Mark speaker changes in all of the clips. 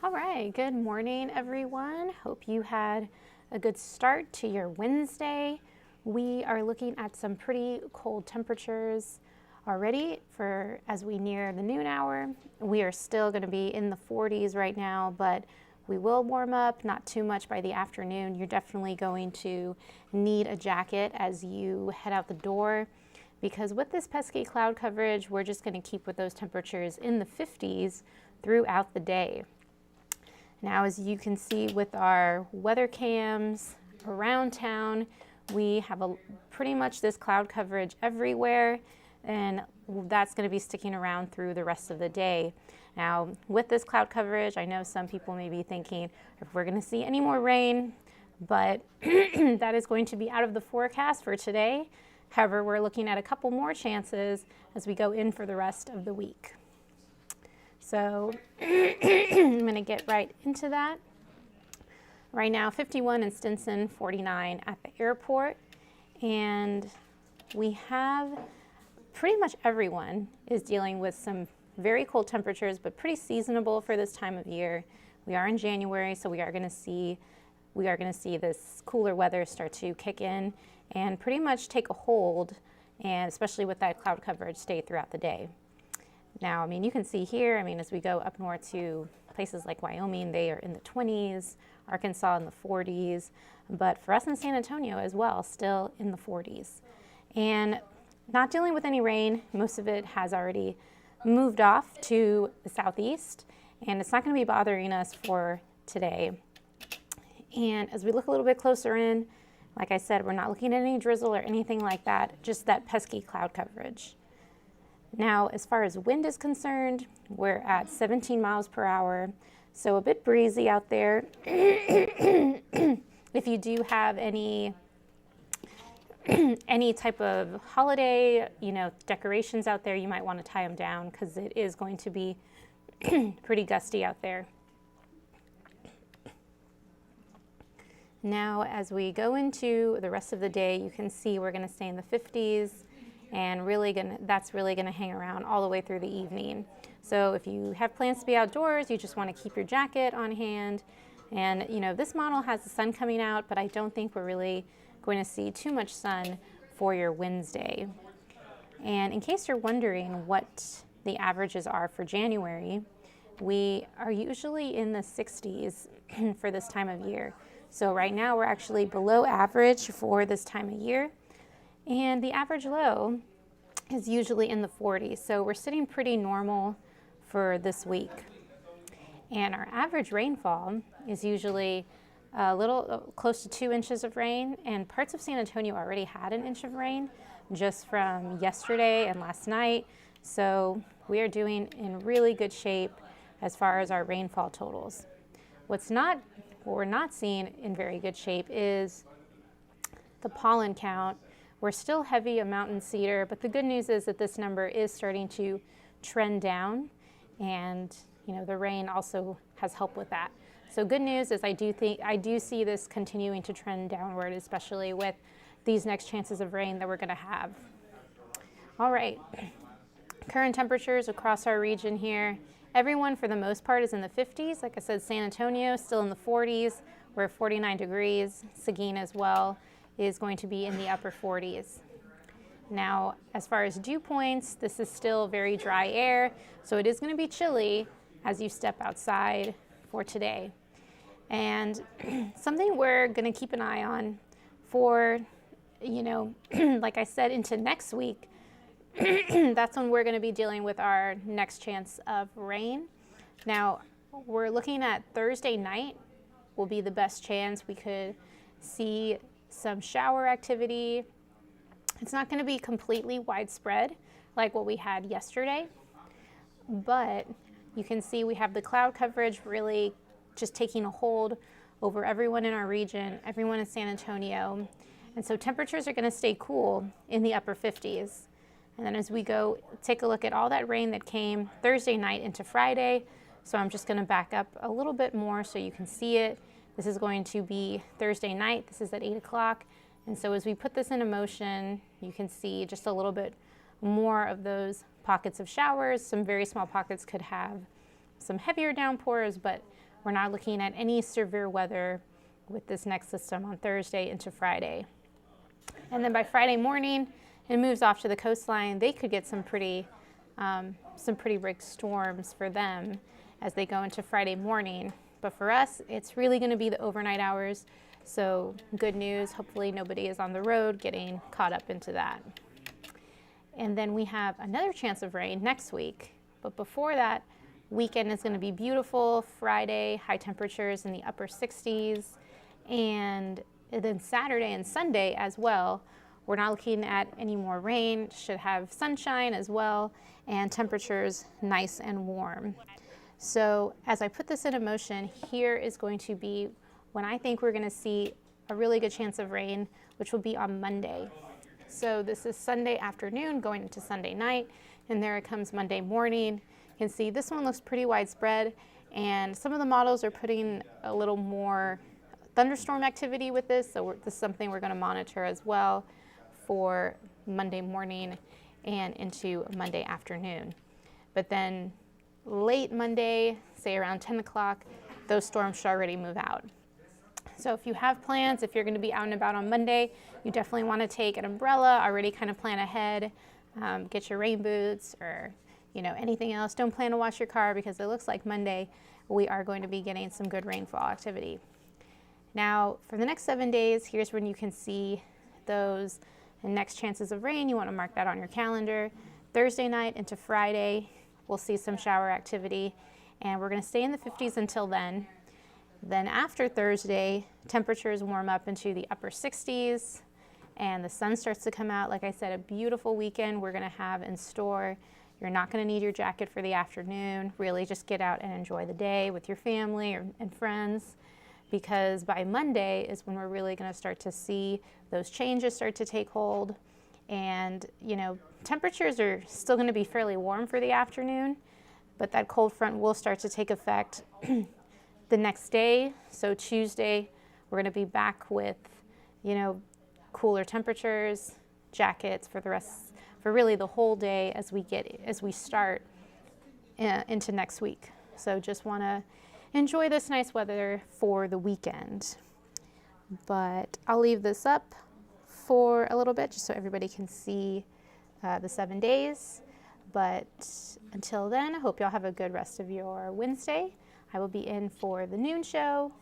Speaker 1: All right, good morning, everyone. Hope you had a good start to your Wednesday. We are looking at some pretty cold temperatures already for as we near the noon hour. We are still going to be in the 40s right now, but we will warm up, not too much by the afternoon. You're definitely going to need a jacket as you head out the door, because with this pesky cloud coverage, we're just going to keep with those temperatures in the 50s throughout the day. Now, as you can see with our weather cams around town, we have pretty much this cloud coverage everywhere, and that's going to be sticking around through the rest of the day. Now, with this cloud coverage, I know some people may be thinking if we're going to see any more rain, but that is going to be out of the forecast for today. However, we're looking at a couple more chances as we go in for the rest of the week. So I'm going to get right into that. Right now, 51 in Stinson, 49 at the airport. And we have pretty much everyone is dealing with some very cold temperatures, but pretty seasonable for this time of year. We are in January, so we are going to see this cooler weather start to kick in and pretty much take a hold, and especially with that cloud coverage, stay throughout the day. Now, I mean, you can see here, I mean, as we go up north to places like Wyoming, they are in the 20s, Arkansas in the 40s, but for us in San Antonio as well, still in the 40s. And not dealing with any rain, most of it has already moved off to the southeast, and it's not going to be bothering us for today. And as we look a little bit closer in, like I said, we're not looking at any drizzle or anything like that, just that pesky cloud coverage. Now, as far as wind is concerned, we're at 17 miles per hour, so a bit breezy out there. If you do have any type of holiday, decorations out there, you might want to tie them down because it is going to be pretty gusty out there. Now, as we go into the rest of the day, you can see we're going to stay in the 50s, and that's really going to hang around all the way through the evening. So if you have plans to be outdoors, you just want to keep your jacket on hand And this model has the sun coming out, but I don't think we're really going to see too much sun for your Wednesday. And in case you're wondering what the averages are for January, we are usually in the 60s for this time of year. So right now we're actually below average for this time of year. And the average low is usually in the 40s. So we're sitting pretty normal for this week. And our average rainfall is usually a little close to 2 inches of rain. And parts of San Antonio already had an inch of rain just from yesterday and last night. So we are doing in really good shape as far as our rainfall totals. What we're not seeing in very good shape is the pollen count. We're still heavy on mountain cedar, but the good news is that this number is starting to trend down, and the rain also has helped with that. So good news is I do see this continuing to trend downward, especially with these next chances of rain that we're going to have. All right, current temperatures across our region here. Everyone, for the most part, is in the 50s. Like I said, San Antonio still in the 40s. We're 49 degrees. Seguin as well is going to be in the upper 40s. Now, as far as dew points, this is still very dry air, so it is going to be chilly as you step outside for today. And something we're going to keep an eye on for, like I said, into next week, that's when we're going to be dealing with our next chance of rain. Now, we're looking at Thursday night will be the best chance we could see some shower activity. It's not going to be completely widespread like what we had yesterday, but you can see we have the cloud coverage really just taking a hold over everyone in our region, everyone in San Antonio. And so temperatures are going to stay cool in the upper 50s. And then as we go take a look at all that rain that came Thursday night into Friday, so I'm just going to back up a little bit more so you can see it. This is going to be Thursday night. This is at 8 o'clock. And so as we put this into motion, you can see just a little bit more of those pockets of showers. Some very small pockets could have some heavier downpours, but we're not looking at any severe weather with this next system on Thursday into Friday. And then by Friday morning, it moves off to the coastline. They could get some pretty big storms for them as they go into Friday morning. But for us, it's really going to be the overnight hours. So good news, hopefully nobody is on the road getting caught up into that. And then we have another chance of rain next week. But before that, weekend is going to be beautiful. Friday, high temperatures in the upper 60s. And then Saturday and Sunday as well, we're not looking at any more rain. Should have sunshine as well, and temperatures nice and warm. So as I put this into motion, here is going to be when I think we're going to see a really good chance of rain, which will be on Monday. So this is Sunday afternoon going into Sunday night, and there it comes Monday morning. You can see this one looks pretty widespread, and some of the models are putting a little more thunderstorm activity with this, so this is something we're going to monitor as well for Monday morning and into Monday afternoon. But then late Monday, say around 10 o'clock, those storms should already move out. So if you have plans, if you're going to be out and about on Monday, you definitely want to take an umbrella, already kind of plan ahead, get your rain boots or anything else. Don't plan to wash your car because it looks like Monday we are going to be getting some good rainfall activity. Now for the next 7 days, here's when you can see those next chances of rain. You want to mark that on your calendar. Thursday night into Friday, we'll see some shower activity, and we're going to stay in the 50s until then. Then after Thursday, temperatures warm up into the upper 60s, and the sun starts to come out. Like I said, a beautiful weekend we're going to have in store. You're not going to need your jacket for the afternoon. Really just get out and enjoy the day with your family and friends, because by Monday is when we're really going to start to see those changes start to take hold. And temperatures are still going to be fairly warm for the afternoon, but that cold front will start to take effect the next day. So Tuesday, we're going to be back with, cooler temperatures, jackets for really the whole day as we start into next week. So just want to enjoy this nice weather for the weekend. But I'll leave this up for a little bit just so everybody can see the 7 days. But until then, I hope y'all have a good rest of your Wednesday. I will be in for the noon show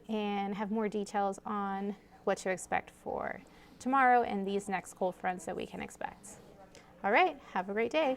Speaker 1: and have more details on what to expect for tomorrow and these next cold fronts that we can expect. All right, have a great day.